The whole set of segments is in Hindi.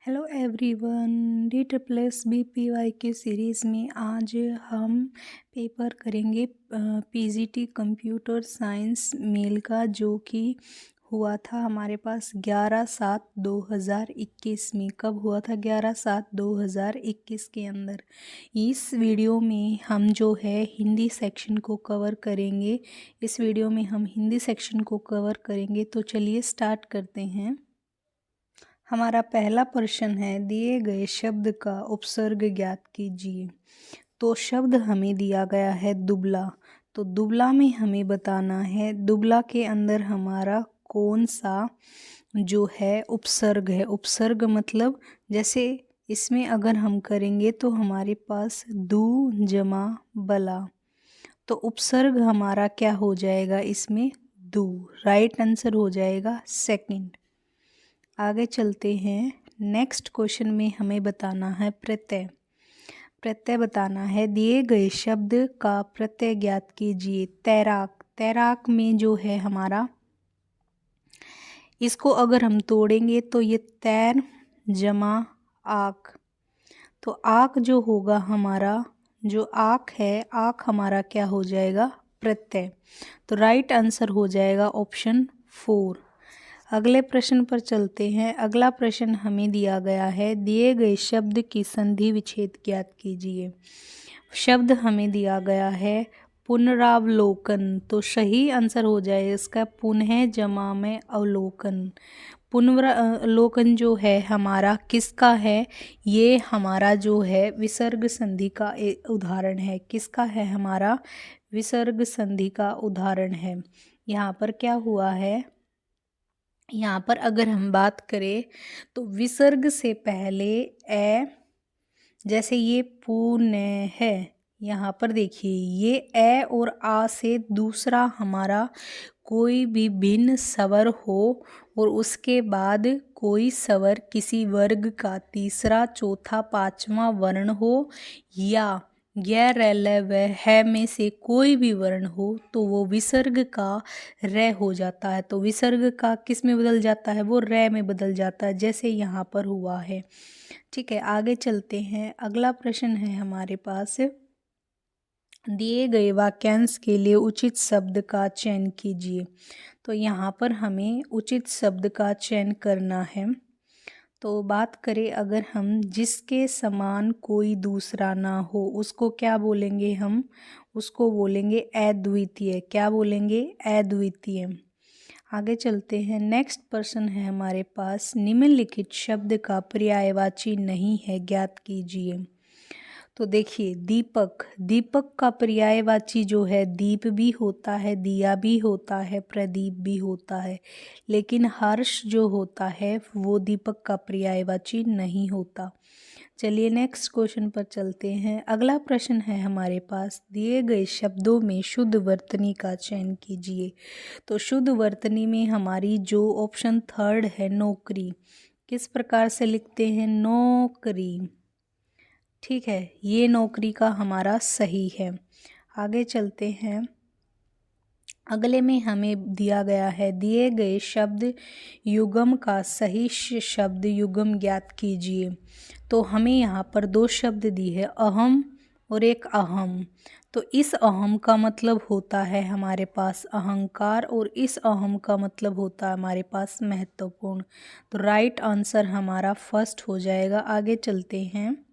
Hello everyone, D triple S B P Y के सीरीज़ में आज हम पेपर करेंगे पीजीटी कंप्यूटर साइंस मेल का, जो कि हुआ था हमारे पास 11/7/2021 में। कब हुआ था? 11/7/2021 के अंदर। इस वीडियो में हम जो है हिंदी सेक्शन को कवर करेंगे। इस वीडियो में हम हिंदी सेक्शन को कवर करेंगे, तो चलिए स्टार्ट करते हैं। हमारा पहला प्रश्न है, दिए गए शब्द का उपसर्ग ज्ञात कीजिए। तो शब्द हमें दिया गया है दुबला, तो दुबला में हमें बताना है दुबला के अंदर हमारा कौन सा जो है उपसर्ग है। उपसर्ग मतलब जैसे इसमें अगर हम करेंगे तो हमारे पास दू जमा बला, तो उपसर्ग हमारा क्या हो जाएगा इसमें? दू। राइट आंसर हो जाएगा सेकंड। आगे चलते हैं। नेक्स्ट क्वेश्चन में हमें बताना है प्रत्यय। प्रत्यय बताना है, दिए गए शब्द का प्रत्यय ज्ञात कीजिए। तैराक, तैराक में जो है हमारा, इसको अगर हम तोड़ेंगे तो ये तैर जमा आक, तो आक जो होगा हमारा, जो आक है, आक हमारा क्या हो जाएगा? प्रत्यय। तो राइट आंसर हो जाएगा ऑप्शन 4। अगले प्रश्न पर चलते हैं। अगला प्रश्न हमें दिया गया है, दिए गए शब्द की संधि विच्छेद ज्ञात कीजिए। शब्द हमें दिया गया है पुनरावलोकन, तो सही आंसर हो जाए इसका पुनः जमा में अवलोकन। पुनरावलोकन जो है हमारा किसका है? ये हमारा जो है विसर्ग संधि का उदाहरण है। किसका है? हमारा विसर्ग संधि का उदाहरण है। यहाँ पर क्या हुआ है? यहाँ पर अगर हम बात करें तो विसर्ग से पहले ए, जैसे ये पुण्य है, यहाँ पर देखिए ये ए और आ से दूसरा हमारा कोई भी भिन्न स्वर हो और उसके बाद कोई स्वर किसी वर्ग का तीसरा चौथा पांचवा वर्ण हो, या यह रैल व है में से कोई भी वर्ण हो, तो वो विसर्ग का रे हो जाता है। तो विसर्ग का किस में बदल जाता है? वो रे में बदल जाता है, जैसे यहाँ पर हुआ है। ठीक है, आगे चलते हैं। अगला प्रश्न है हमारे पास, दिए गए वाक्यांश के लिए उचित शब्द का चयन कीजिए। तो यहाँ पर हमें उचित शब्द का चयन करना है। तो बात करें अगर हम, जिसके समान कोई दूसरा ना हो, उसको क्या बोलेंगे हम? उसको बोलेंगे अद्वितीय। क्या बोलेंगे? अद्वितीय। आगे चलते हैं। नेक्स्ट प्रश्न है हमारे पास, निम्नलिखित शब्द का पर्यायवाची नहीं है, ज्ञात कीजिए। तो देखिए दीपक, दीपक का पर्यायवाची जो है दीप भी होता है, दिया भी होता है, प्रदीप भी होता है, लेकिन हर्ष जो होता है वो दीपक का पर्यायवाची नहीं होता। चलिए नेक्स्ट क्वेश्चन पर चलते हैं। अगला प्रश्न है हमारे पास, दिए गए शब्दों में शुद्ध वर्तनी का चयन कीजिए। तो शुद्ध वर्तनी में हमारी जो ऑप्शन थर्ड है नौकरी, किस प्रकार से लिखते हैं? नौकरी। ठीक है, ये नौकरी का हमारा सही है। आगे चलते हैं। अगले में हमें दिया गया है, दिए गए शब्द युग्म का सही शब्द युग्म ज्ञात कीजिए। तो हमें यहाँ पर दो शब्द दी है, अहम और एक अहम। तो इस अहम का मतलब होता है हमारे पास अहंकार, और इस अहम का मतलब होता है हमारे पास महत्वपूर्ण। तो राइट आंसर हमारा फर्स्ट हो जाएगा। आगे चलते हैं।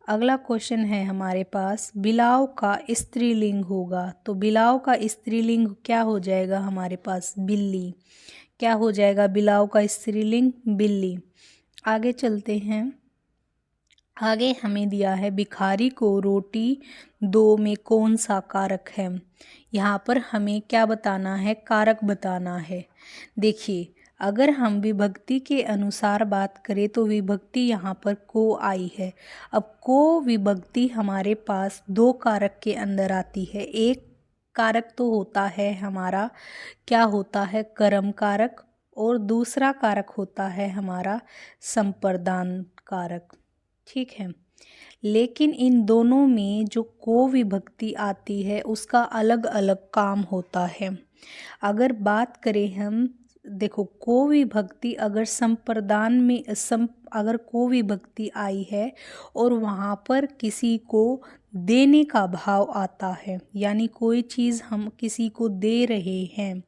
अगला क्वेश्चन है हमारे पास, बिलाव का स्त्रीलिंग होगा। तो बिलाव का स्त्रीलिंग क्या हो जाएगा हमारे पास? बिल्ली। क्या हो जाएगा बिलाव का स्त्रीलिंग? बिल्ली। आगे चलते हैं। आगे हमें दिया है, भिखारी को रोटी दो में कौन सा कारक है। यहाँ पर हमें क्या बताना है? कारक बताना है। देखिए अगर हम विभक्ति के अनुसार बात करें तो विभक्ति यहाँ पर को आई है। अब को विभक्ति हमारे पास दो कारक के अंदर आती है। एक कारक तो होता है हमारा, क्या होता है? कर्म कारक, और दूसरा कारक होता है हमारा संप्रदान कारक। ठीक है, लेकिन इन दोनों में जो को विभक्ति आती है उसका अलग अलग काम होता है। अगर बात करें हम देखो को विभक्ति अगर संप्रदान में अगर को विभक्ति आई है और वहाँ पर किसी को देने का भाव आता है, यानी कोई चीज़ हम किसी को दे रहे हैं,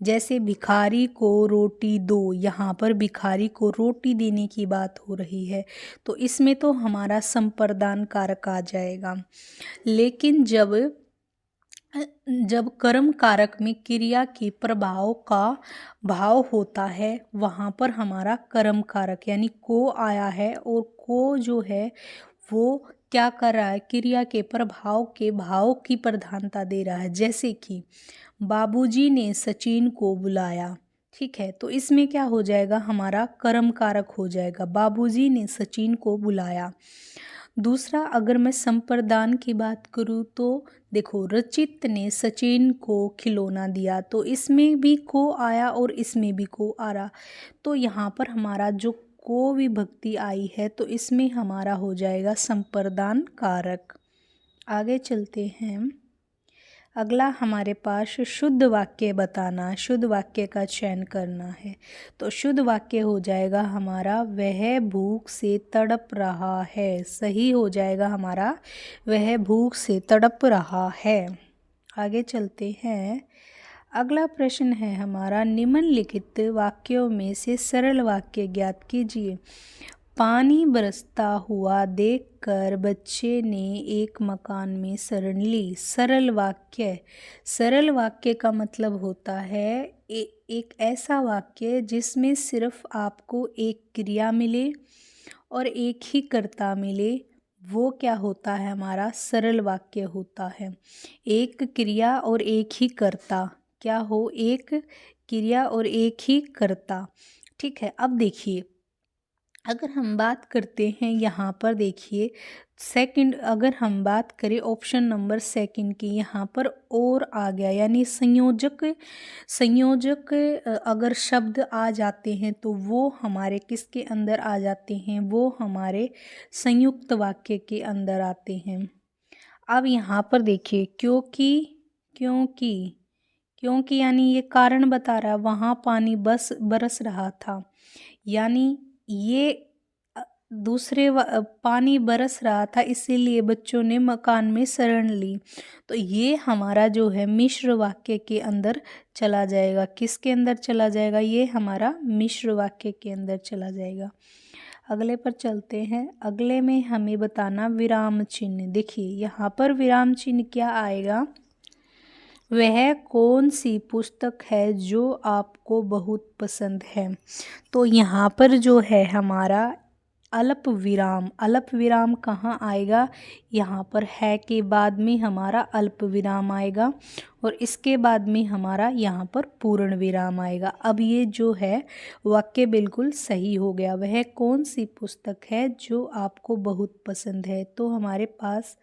जैसे भिखारी को रोटी दो, यहाँ पर भिखारी को रोटी देने की बात हो रही है, तो इसमें तो हमारा संप्रदान कारक आ जाएगा। लेकिन जब कर्म कारक में क्रिया के प्रभाव का भाव होता है, वहाँ पर हमारा कर्म कारक यानी को आया है, और को जो है वो क्या कर रहा है, क्रिया के प्रभाव के भाव की प्रधानता दे रहा है। जैसे कि बाबूजी ने सचिन को बुलाया, ठीक है, तो इसमें क्या हो जाएगा, हमारा कर्म कारक हो जाएगा, बाबूजी ने सचिन को बुलाया। दूसरा, अगर मैं संप्रदान की बात करूँ तो देखो रचित ने सचिन को खिलौना दिया, तो इसमें भी को आया और इसमें भी को आ रहा, तो यहाँ पर हमारा जो को विभक्ति आई है तो इसमें हमारा हो जाएगा संप्रदान कारक। आगे चलते हैं। अगला हमारे पास शुद्ध वाक्य बताना, शुद्ध वाक्य का चयन करना है। तो शुद्ध वाक्य हो जाएगा हमारा वह भूख से तड़प रहा है, सही हो जाएगा हमारा वह भूख से तड़प रहा है। आगे चलते हैं। अगला प्रश्न है हमारा निम्नलिखित वाक्यों में से सरल वाक्य ज्ञात कीजिए। पानी बरसता हुआ देखकर बच्चे ने एक मकान में शरण ली। सरल वाक्य, सरल वाक्य का मतलब होता है एक ऐसा वाक्य जिसमें सिर्फ आपको एक क्रिया मिले और एक ही कर्ता मिले, वो क्या होता है, हमारा सरल वाक्य होता है। एक क्रिया और एक ही कर्ता, क्या हो, एक क्रिया और एक ही कर्ता, ठीक है। अब देखिए अगर हम बात करते हैं यहाँ पर, देखिए सेकंड, अगर हम बात करें ऑप्शन नंबर सेकंड की, यहाँ पर और आ गया, यानी संयोजक अगर शब्द आ जाते हैं तो वो हमारे किसके अंदर आ जाते हैं, वो हमारे संयुक्त वाक्य के अंदर आते हैं। अब यहाँ पर देखिए क्योंकि, क्योंकि, क्योंकि यानी ये कारण बता रहा है, वहाँ पानी बरस रहा था, यानी ये पानी बरस रहा था इसीलिए बच्चों ने मकान में शरण ली। तो ये हमारा जो है मिश्र वाक्य के अंदर चला जाएगा। किसके अंदर चला जाएगा, ये हमारा मिश्र वाक्य के अंदर चला जाएगा। अगले पर चलते हैं। अगले में हमें बताना विराम चिन्ह। देखिए यहाँ पर विराम चिन्ह क्या आएगा, वह कौन सी पुस्तक है जो आपको बहुत पसंद है। तो यहाँ पर जो है हमारा अल्प विराम, अल्प विराम कहाँ आएगा, यहाँ पर है के बाद में हमारा अल्प विराम आएगा और इसके बाद में हमारा यहाँ पर पूर्ण विराम आएगा। अब ये जो है वाक्य बिल्कुल सही हो गया। वह कौन सी पुस्तक है जो आपको बहुत पसंद है, तो हमारे पास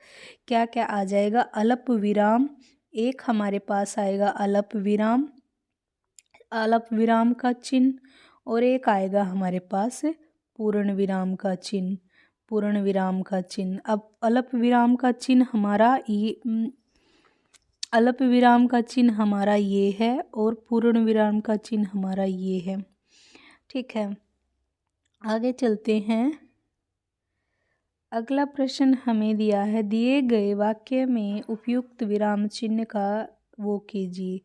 क्या क्या आ जाएगा, अल्प विराम, एक हमारे पास आएगा अल्प विराम, अल्प विराम का चिन्ह, और एक आएगा हमारे पास पूर्ण विराम का चिन्ह, पूर्ण विराम का चिन्ह। अब अल्प विराम का चिन्ह हमारा ये, अल्प विराम का चिन्ह हमारा ये है और पूर्ण विराम का चिन्ह हमारा ये है, ठीक है। आगे चलते हैं। अगला प्रश्न हमें दिया है, दिए गए वाक्य में उपयुक्त विराम चिन्ह का वो कीजिए।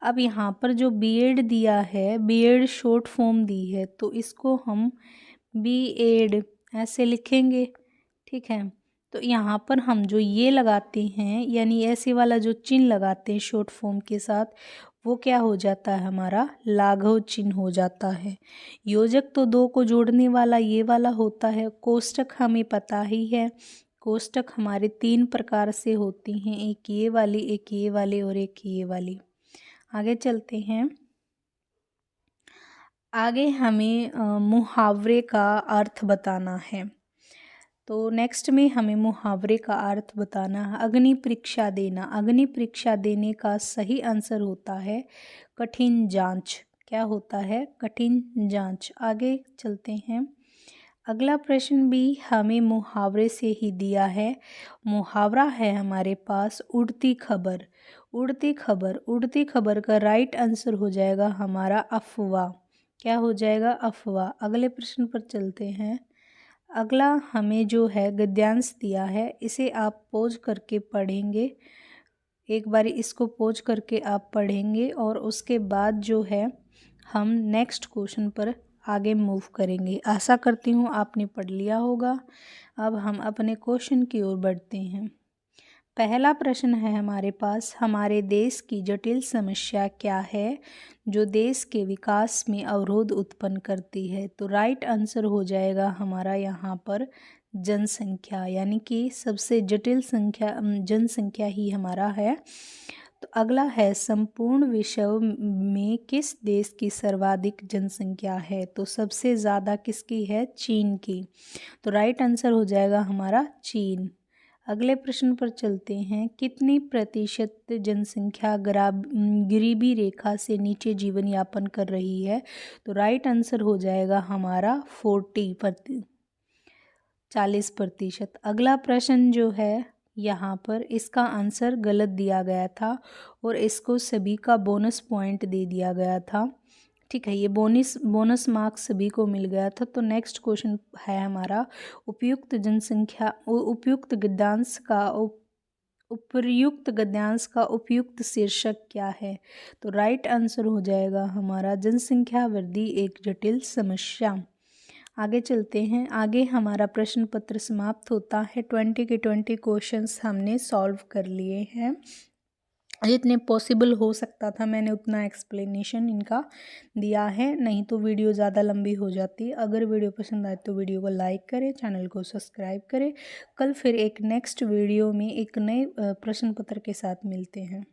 अब यहाँ पर जो बीएड दिया है, बीएड शॉर्ट फॉर्म दी है, तो इसको हम बीएड ऐसे लिखेंगे, ठीक है। तो यहाँ पर हम जो ये लगाते हैं, यानी ऐसे वाला जो चिन्ह लगाते हैं शॉर्ट फॉर्म के साथ, वो क्या हो जाता है, हमारा लाघव चिन्ह हो जाता है। योजक तो दो को जोड़ने वाला ये वाला होता है। कोष्टक हमें पता ही है, कोष्टक हमारे 3 प्रकार से होती हैं, एक ये वाली, एक ये वाली और एक ये वाली। आगे चलते हैं। आगे हमें मुहावरे का अर्थ बताना है। तो नेक्स्ट में हमें मुहावरे का अर्थ बताना है। अग्नि परीक्षा देना, अग्नि परीक्षा देने का सही आंसर होता है कठिन जांच। क्या होता है, कठिन जांच। आगे चलते हैं। अगला प्रश्न भी हमें मुहावरे से ही दिया है। मुहावरा है हमारे पास उड़ती खबर। उड़ती खबर, उड़ती खबर का राइट आंसर हो जाएगा हमारा अफवाह। क्या हो जाएगा? अफवाह। अगले प्रश्न पर चलते हैं। अगला हमें जो है गद्यांश दिया है, इसे आप पॉज करके पढ़ेंगे। एक बार इसको पॉज करके आप पढ़ेंगे और उसके बाद जो है हम नेक्स्ट क्वेश्चन पर आगे मूव करेंगे। आशा करती हूँ आपने पढ़ लिया होगा। अब हम अपने क्वेश्चन की ओर बढ़ते हैं। पहला प्रश्न है हमारे पास, हमारे देश की जटिल समस्या क्या है जो देश के विकास में अवरोध उत्पन्न करती है? तो राइट आंसर हो जाएगा हमारा यहाँ पर जनसंख्या, यानी कि सबसे जटिल जनसंख्या ही हमारा है। तो अगला है, संपूर्ण विश्व में किस देश की सर्वाधिक जनसंख्या है? तो सबसे ज़्यादा किसकी है? चीन की। तो राइट आंसर हो जाएगा हमारा चीन। अगले प्रश्न पर चलते हैं। कितनी प्रतिशत जनसंख्या गरीबी रेखा से नीचे जीवन यापन कर रही है? तो राइट आंसर हो जाएगा हमारा 40%। अगला प्रश्न जो है यहाँ पर, इसका आंसर गलत दिया गया था और इसको सभी का बोनस पॉइंट दे दिया गया था। ठीक है, ये बोनस मार्क्स सभी को मिल गया था। तो नेक्स्ट क्वेश्चन है हमारा, उपर्युक्त गद्यांश का उपयुक्त शीर्षक क्या है? तो राइट आंसर हो जाएगा हमारा जनसंख्या वृद्धि एक जटिल समस्या। आगे चलते हैं। आगे हमारा प्रश्न पत्र समाप्त होता है। 20 के 20 क्वेश्चंस हमने सॉल्व कर लिए हैं। जितने पॉसिबल हो सकता था मैंने उतना एक्सप्लेनेशन इनका दिया है, नहीं तो वीडियो ज़्यादा लंबी हो जाती है। अगर वीडियो पसंद आए तो वीडियो को लाइक करें, चैनल को सब्सक्राइब करें। कल फिर एक नेक्स्ट वीडियो में एक नए प्रश्न पत्र के साथ मिलते हैं।